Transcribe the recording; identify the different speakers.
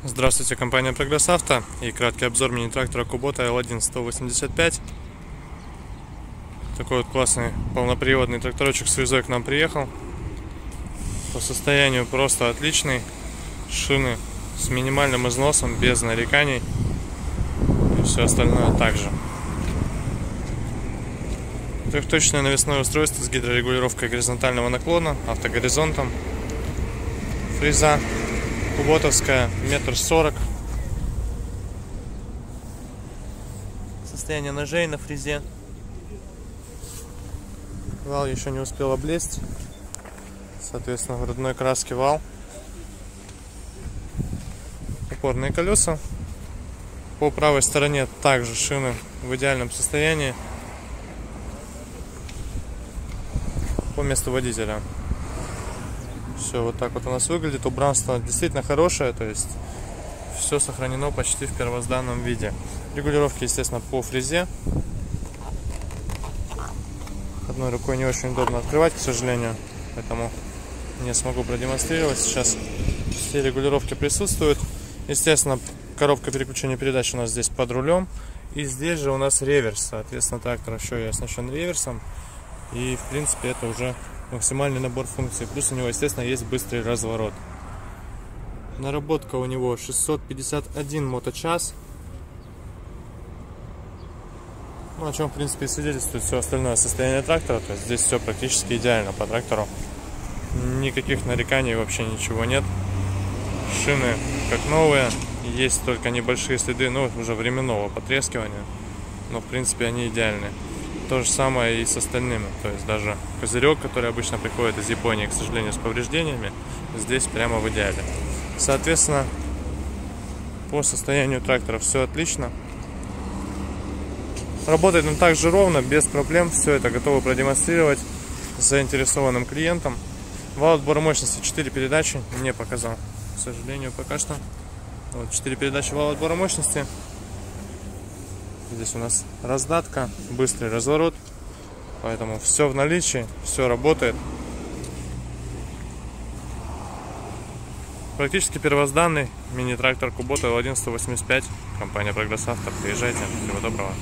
Speaker 1: Здравствуйте, компания Прогресс Авто и краткий обзор мини-трактора Kubota L1 185. Такой вот классный полноприводный тракторочек с фрезой к нам приехал. По состоянию просто отличный. Шины с минимальным износом, без нареканий. И все остальное также. Трехточное навесное устройство с гидрорегулировкой горизонтального наклона, автогоризонтом. Фреза куботовская, 1,40 м. Состояние ножей на фрезе. Вал еще не успел облезть. Соответственно, в родной краске вал. Упорные колеса. По правой стороне также шины в идеальном состоянии. По месту водителя. Все вот так вот у нас выглядит. Убранство действительно хорошее, то есть все сохранено почти в первозданном виде. Регулировки, естественно, по фрезе. Одной рукой не очень удобно открывать, к сожалению, поэтому не смогу продемонстрировать. Сейчас все регулировки присутствуют. Естественно, коробка переключения передач у нас здесь под рулем. И здесь же у нас реверс. Соответственно, трактор еще и оснащен реверсом. И в принципе это уже максимальный набор функций. Плюс у него, естественно, есть быстрый разворот. Наработка у него 651 моточас. Ну, о чем, в принципе, свидетельствует все остальное состояние трактора. То есть здесь все практически идеально по трактору. Никаких нареканий, вообще ничего нет. Шины как новые. Есть только небольшие следы, ну, уже временного потрескивания. Но, в принципе, они идеальны. То же самое и с остальными. То есть даже козырек, который обычно приходит из Японии, к сожалению, с повреждениями, здесь прямо в идеале. Соответственно, по состоянию трактора все отлично. Работает он также ровно, без проблем. Все это готовы продемонстрировать заинтересованным клиентам. Вал отбора мощности 4 передачи. Не показал, к сожалению, пока что. Вот 4 передачи вала отбора мощности. Здесь у нас раздатка, быстрый разворот. Поэтому все в наличии, все работает. Практически первозданный мини-трактор Kubota L1 185. Компания Прогресс Авто. Приезжайте. Всего доброго.